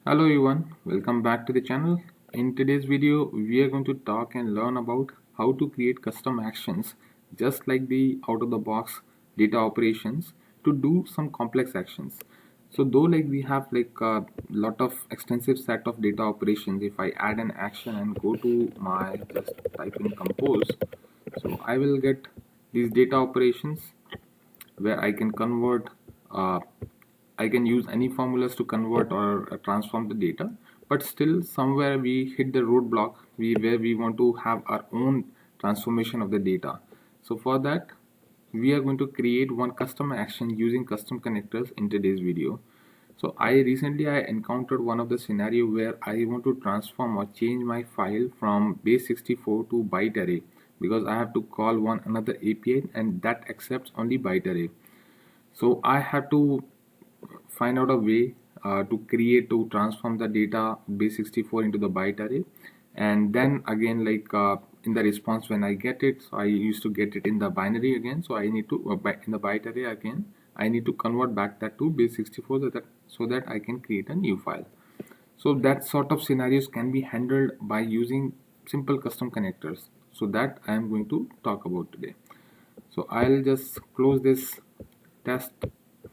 Hello everyone, welcome back to the channel. In today's video, we are going to talk and learn about how to create custom actions just like the out-of-the-box data operations to do some complex actions. So though like we have like a lot of extensive set of data operations, if I add an action and go to my just type in compose, so I will get these data operations where I can convert I can use any formulas to convert or transform the data, but still somewhere we hit the roadblock where we want to have our own transformation of the data. So for that we are going to create one custom action using custom connectors in today's video. So I encountered one of the scenario where I want to transform or change my file from base 64 to byte array because I have to call one another API and that accepts only byte array. So I have to find out a way to transform the data base 64 into the byte array, and then again in the response when I get it, so I used to get it in the binary again, so I need to in the byte array again I need to convert back that to base 64 so that I can create a new file. So that sort of scenarios can be handled by using simple custom connectors, so that I am going to talk about today. So I'll just close this test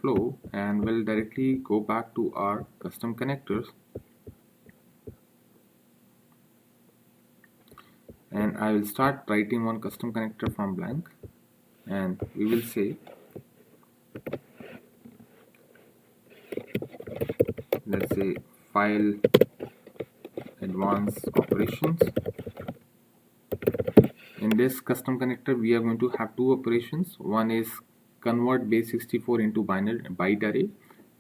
flow and we'll directly go back to our custom connectors, and I will start writing one custom connector from blank, and we will say, let's say, file advanced operations. In this custom connector we are going to have two operations. One is convert base 64 into byte array,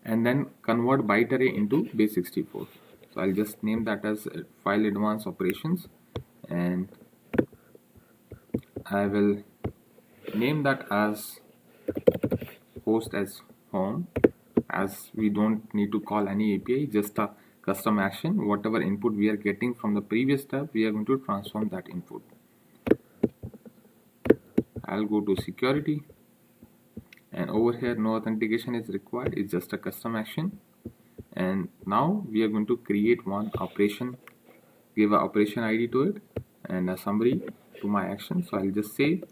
and then convert byte array into base 64. So I'll just name that as file advanced operations, and I will name that as host as home, as we don't need to call any API, just a custom action. Whatever input we are getting from the previous step, we are going to transform that input. I'll go to security, and over here no authentication is required, it's just a custom action. And now we are going to create one operation, give an operation ID to it and a summary to my action. So I'll just say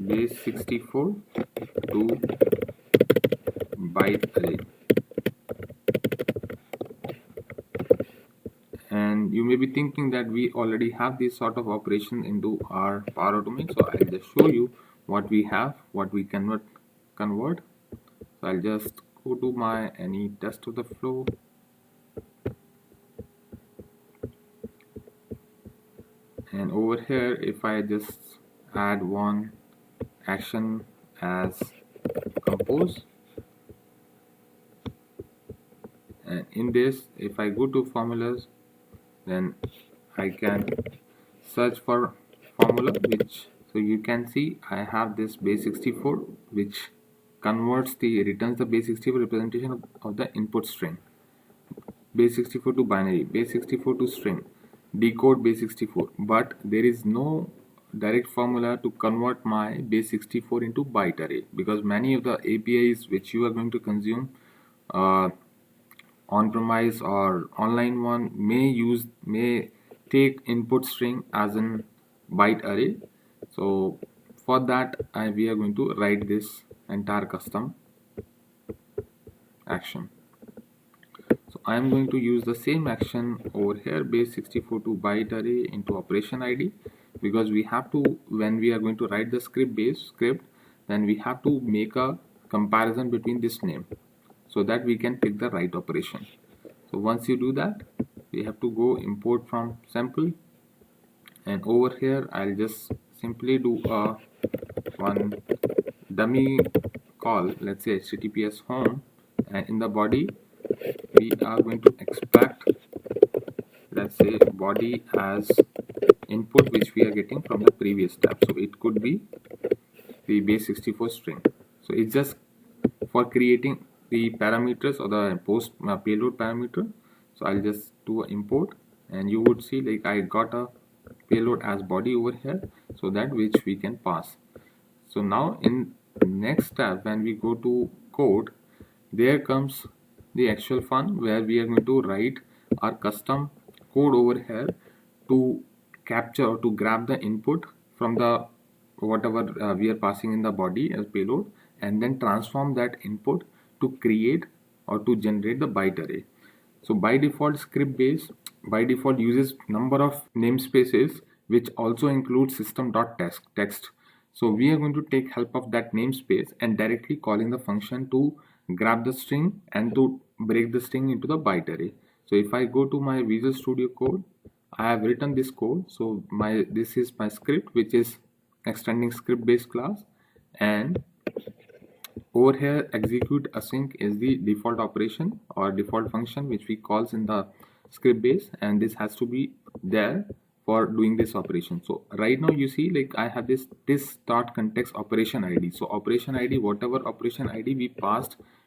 base 64 to byte array. And you may be thinking that we already have this sort of operation into our Power Automate, so I'll just show you what we have, what we convert. So I'll just go to my any test of the flow, and over here if I just add one action as compose, and in this if I go to formulas, then I can search for formula, which, so you can see I have this base 64 which returns the base 64 representation of the input string, base 64 to binary, base 64 to string, decode base 64, but there is no direct formula to convert my base 64 into byte array, because many of the APIs which you are going to consume uh, on-premise or online one may take input string as an byte array. So for that we are going to write this entire custom action. So I am going to use the same action over here, base 64 to byte array into operation ID, because we have to, when we are going to write the script, then we have to make a comparison between this name so that we can pick the right operation. So once you do that, we have to go import from sample, and over here I'll just simply do a one dummy call, let's say https home, and in the body we are going to expect, let's say, body as input which we are getting from the previous step. So it could be the base 64 string. So it's just for creating the parameters or the payload parameter. So I'll just do an import, and you would see like I got a payload as body over here, so that which we can pass. So now in the next step when we go to code, there comes the actual fun, where we are going to write our custom code over here to capture or to grab the input from the whatever we are passing in the body as payload, and then transform that input to create or to generate the byte array. So by default, Scriptbase by default uses number of namespaces, which also includes system.text. So we are going to take help of that namespace and directly calling the function to grab the string and to break the string into the byte array. So if I go to my Visual Studio Code, I have written this code. So this is my script, which is extending Scriptbase class, and over here execute async is the default operation or default function which we calls in the script base, and this has to be there for doing this operation. So right now you see, like, I have this start context operation id. So operation id, whatever operation id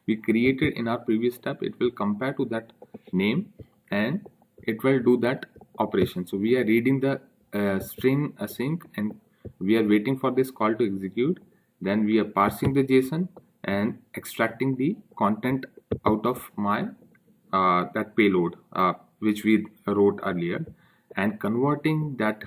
we created in our previous step, it will compare to that name and it will do that operation. So we are reading the string async and we are waiting for this call to execute. Then we are parsing the JSON and extracting the content out of my that payload which we wrote earlier, and converting that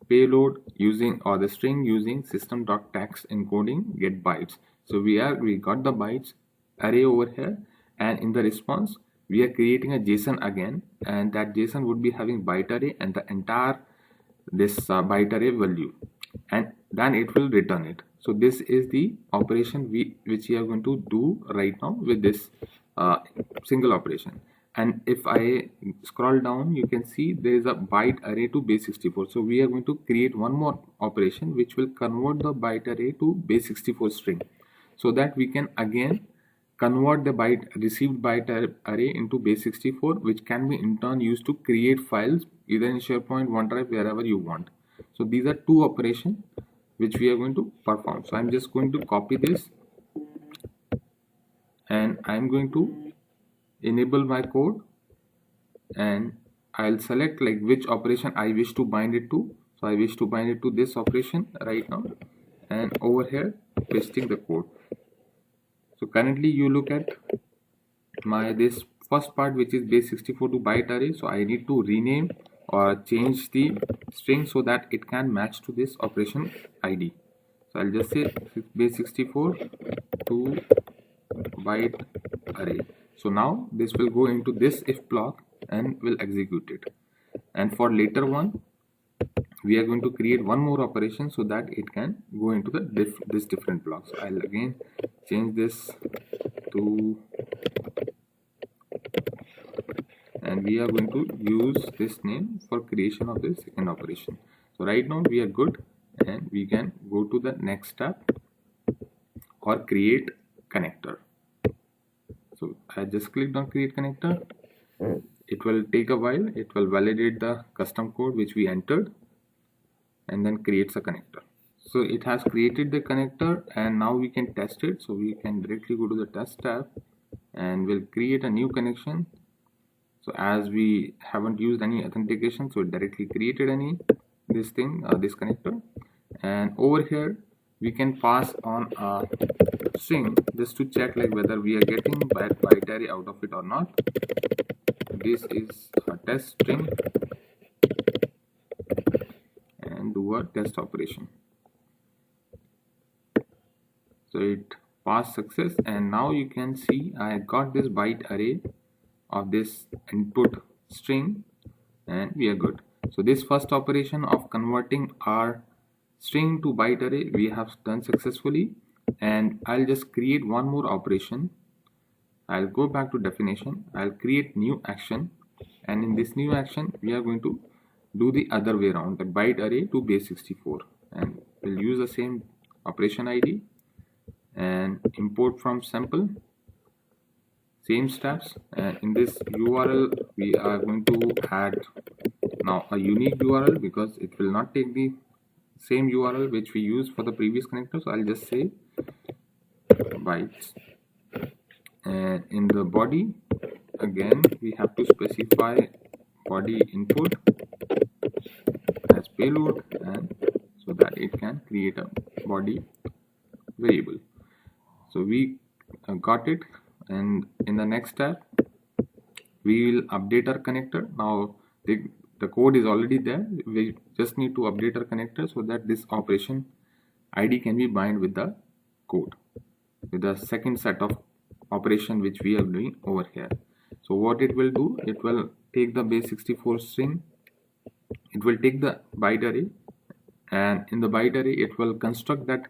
payload using, or the string using, system.text encoding get bytes. So we got the bytes array over here, and in the response we are creating a JSON again, and that JSON would be having byte array and the entire this byte array value, and then it will return it. So this is the operation which we are going to do right now with this single operation. And if I scroll down, you can see there is a byte array to base 64. So we are going to create one more operation which will convert the byte array to base 64 string, so that we can again convert the received byte array into base 64, which can be in turn used to create files either in SharePoint, OneDrive, wherever you want. So these are two operations which we are going to perform. So I'm just going to copy this and I'm going to enable my code, and I'll select like which operation I wish to bind it to. So I wish to bind it to this operation right now, and over here pasting the code. So currently you look at my this first part, which is base 64 to byte array. So I need to rename or change the string so that it can match to this operation ID. So I'll just say base 64 to byte array. So now this will go into this if block and will execute it. And for later one, we are going to create one more operation so that it can go into the this different blocks. So I'll again change this to, and we are going to use this name for creation of the second operation. So right now we are good, and we can go to the next step, or create connector. So I just clicked on create connector. It will take a while. It will validate the custom code which we entered and then creates a connector. So it has created the connector, and now we can test it. So we can directly go to the test tab and we'll create a new connection. So as we haven't used any authentication, so it directly created this connector. And over here we can pass on a string just to check like whether we are getting byte array out of it or not. This is a test string, and do a test operation. So it passed success, and now you can see I got this byte array of this input string, and we are good. So this first operation of converting our string to byte array we have done successfully, and I'll just create one more operation. I'll go back to definition, I'll create new action, and in this new action we are going to do the other way around, the byte array to base 64, and we'll use the same operation ID and import from sample, same steps, and in this URL we are going to add now a unique URL because it will not take the same URL which we used for the previous connector. So I'll just say bytes, and in the body again we have to specify body input as payload, and so that it can create a body variable. So we got it. And in the next step, we will update our connector. Now the code is already there, we just need to update our connector so that this operation id can be bind with the code, with the second set of operation which we are doing over here. So what it will do, it will take the base 64 string, it will take the byte array, and in the byte array it will construct that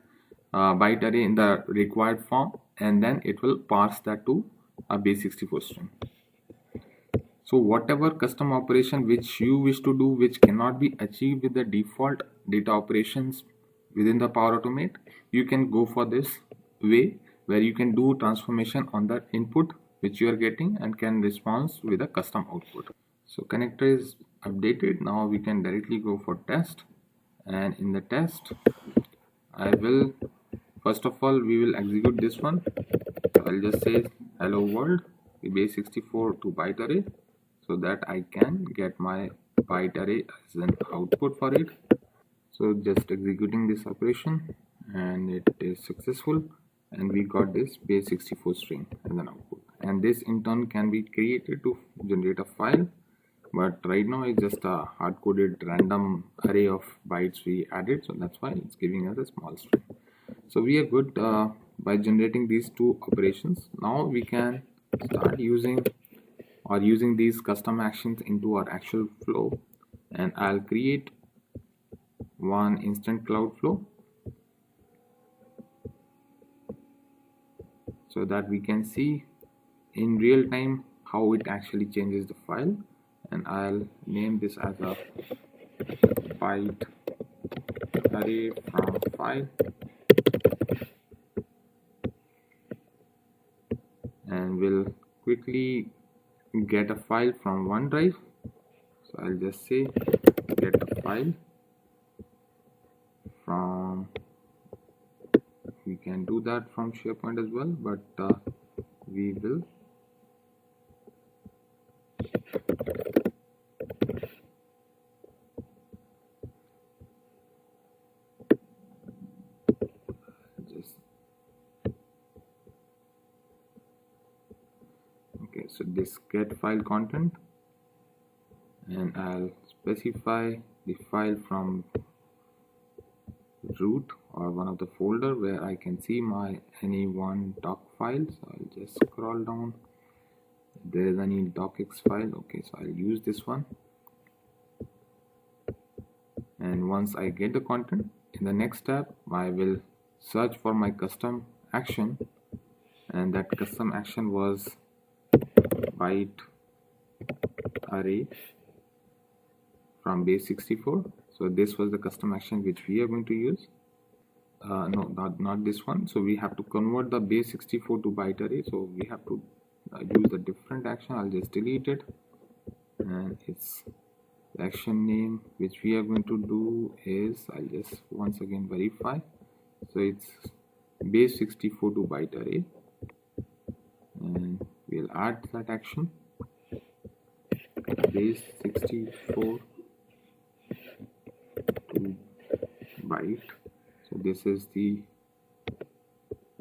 byte array in the required form, and then it will parse that to a base 64 string. So whatever custom operation which you wish to do which cannot be achieved with the default data operations within the Power Automate, you can go for this way where you can do transformation on the input which you are getting and can respond with a custom output. So connector is updated. Now we can directly go for test, and in the test I will, first of all we will execute this one. So I'll just say hello world base 64 to byte array, so that I can get my byte array as an output for it. So just executing this operation, and it is successful, and we got this base 64 string as an output, and this in turn can be created to generate a file, but right now it's just a hard-coded random array of bytes we added, so that's why it's giving us a small string. So we are good by generating these two operations. Now we can start using these custom actions into our actual flow, and I'll create one instant cloud flow so that we can see in real time how it actually changes the file. And I'll name this as a byte array from file, and we'll quickly get a file from OneDrive. So I'll just say get a file from, we can do that from SharePoint as well, but we will just, okay, so this get file content, and I'll specify the file from root or one of the folder where I can see my any one doc file. So I'll just scroll down, if there is any docx file, okay, so I'll use this one. And once I get the content, in the next step I will search for my custom action, and that custom action was byte array from base 64. So this was the custom action which we are going to use. No, not this one. So we have to convert the base 64 to byte array, so we have to use a different action. I'll just delete it, and its action name which we are going to do is, I'll just once again verify, so it's base 64 to byte array, and we'll add that action base 64 to byte. So this is the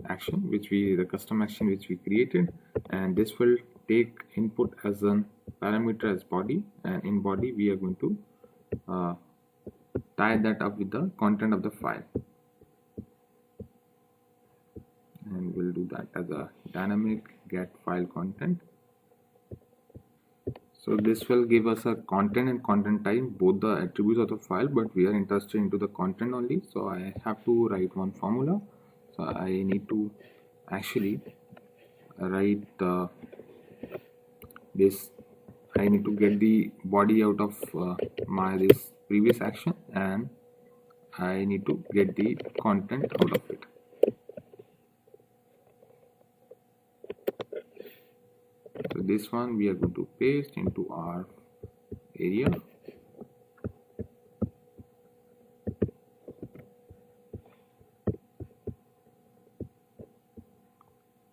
action which the custom action which we created, and this will take input as a parameter as body, and in body we are going to tie that up with the content of the file, and we'll do that as a dynamic get file content. So this will give us a content and content type, both the attributes of the file, but we are interested into the content only. So I have to write one formula. So I need to actually write this. I need to get the body out of my this previous action, and I need to get the content out of it. So this one we are going to paste into our area,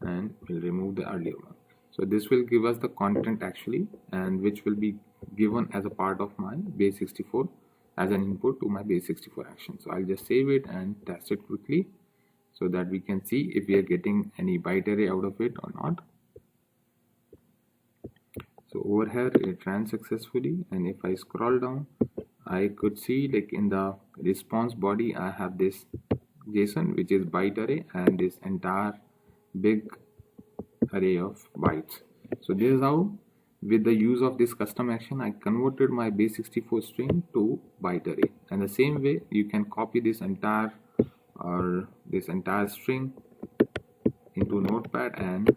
and we'll remove the earlier one. So this will give us the content actually, and which will be given as a part of my base 64 as an input to my base 64 action. So I'll just save it and test it quickly so that we can see if we are getting any byte array out of it or not. over here it ran successfully, and if I scroll down, I could see like in the response body I have this JSON which is byte array and this entire big array of bytes. So this is how, with the use of this custom action, I converted my base64 string to byte array. And the same way you can copy this entire string into notepad and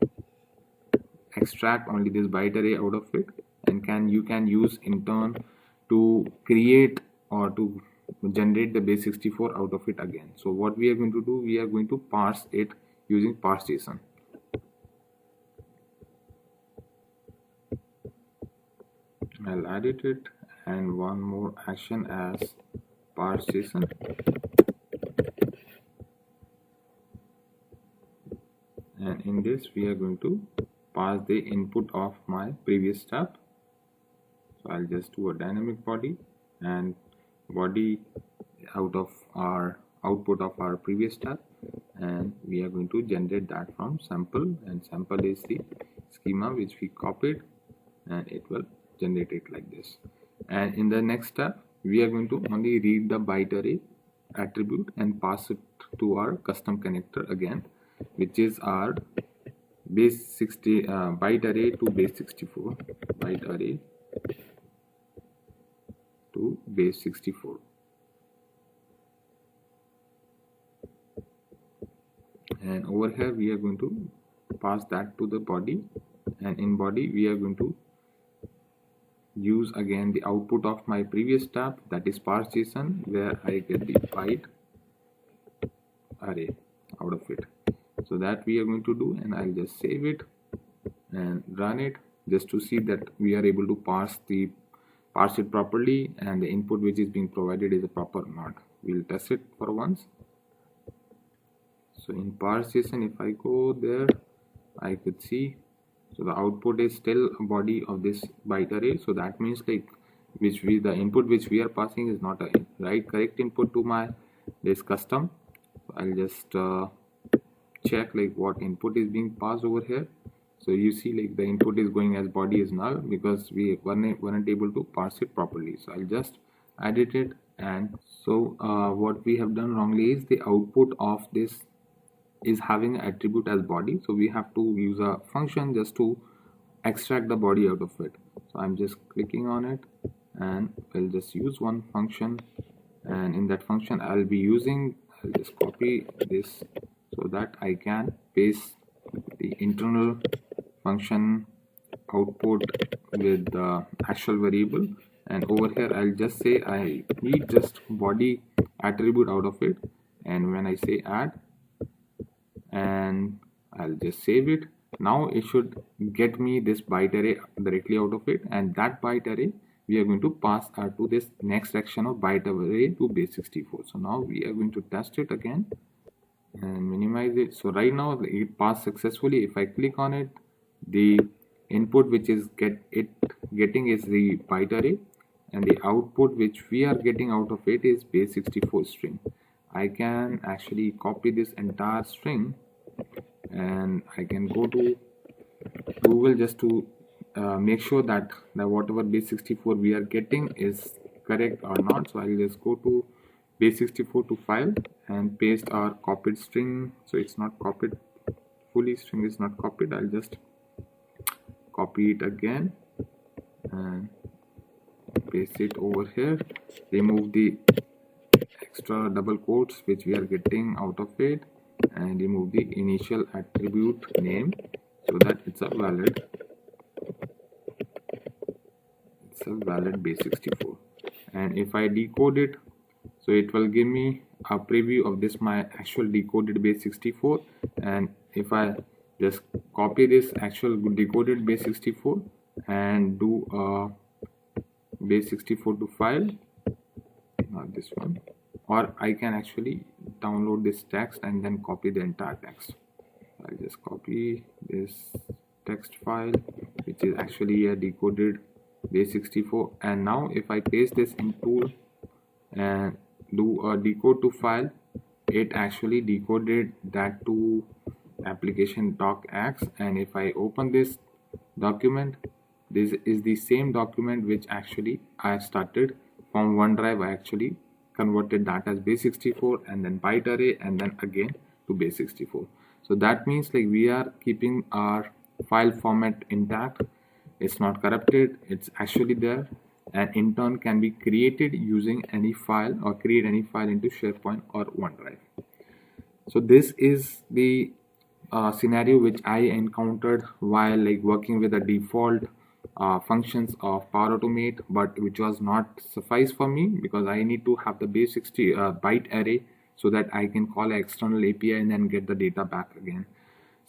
extract only this byte array out of it, and you can use in turn to create or to generate the base64 out of it again. So what we are going to do, we are going to parse it using parse JSON. I'll edit it and one more action as parse JSON. And in this we are going to pass the input of my previous step. So I'll just do a dynamic body, and body out of our output of our previous step, and we are going to generate that from sample, and sample is the schema which we copied, and it will generate it like this. And in the next step we are going to only read the byte array attribute and pass it to our custom connector again, which is our byte array to base64, byte array to base64. And over here we are going to pass that to the body, and in body we are going to use again the output of my previous step, that is parse JSON, where I get the byte array out of it. So that we are going to do, and I'll just save it and run it just to see that we are able to parse it properly and the input which is being provided is a proper or not. We'll test it for once. So in parse JSON, if I go there, I could see, so the output is still a body of this byte array. So that means like the input which we are passing is not a correct input to my this custom. So I'll just check like what input is being passed over here. So you see like the input is going as body is null because we weren't able to parse it properly. So I'll just edit it, and so what we have done wrongly is the output of this is having an attribute as body, so we have to use a function just to extract the body out of it. So I'm just clicking on it, and we'll just use one function, and in that function I'll just copy this so that I can paste the internal function output with the actual variable, and over here I'll just say I need just body attribute out of it, and when I say add, and I'll just save it. Now it should get me this byte array directly out of it, and that byte array we are going to pass to this next section of byte array to base64. So now we are going to test it again and minimize it. So right now it passed successfully. If I click on it, the input which is getting is the byte array, and the output which we are getting out of it is base64 string. I can actually copy this entire string, and I can go to Google just to make sure that whatever base64 we are getting is correct or not. So I'll just go to base64 to file and paste our copied string. So it's not copied fully, string is not copied. I'll just copy it again and paste it over here, remove the extra double quotes which we are getting out of it, and remove the initial attribute name so that it's a valid base64. And if I decode it, so it will give me a preview of this my actual decoded base64. And if I just copy this actual decoded base64 and do a base64 to file, not this one, or I can actually download this text and then copy the entire text. I'll just copy this text file which is actually a decoded base64, and now if I paste this in tool and do a decode to file, it actually decoded that to application docx. And if I open this document This is the same document which actually I started from OneDrive. I actually converted that as base64 and then byte array and then again to base64. So that means like we are keeping our file format intact. It's not corrupted, it's actually there, and in turn can be created using any file or create any file into SharePoint or OneDrive. So this is the scenario which I encountered while like working with the default functions of Power Automate, but which was not suffice for me because I need to have the base 60 byte array so that I can call an external API and then get the data back again.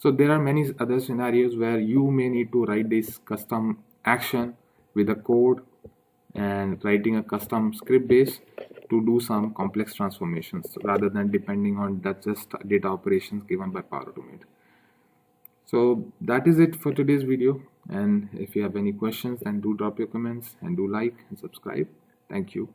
So there are many other scenarios where you may need to write this custom action with a code and writing a custom script base to do some complex transformations rather than depending on that just data operations given by Power Automate. So that is it for today's video, and if you have any questions then do drop your comments and do like and subscribe. Thank you.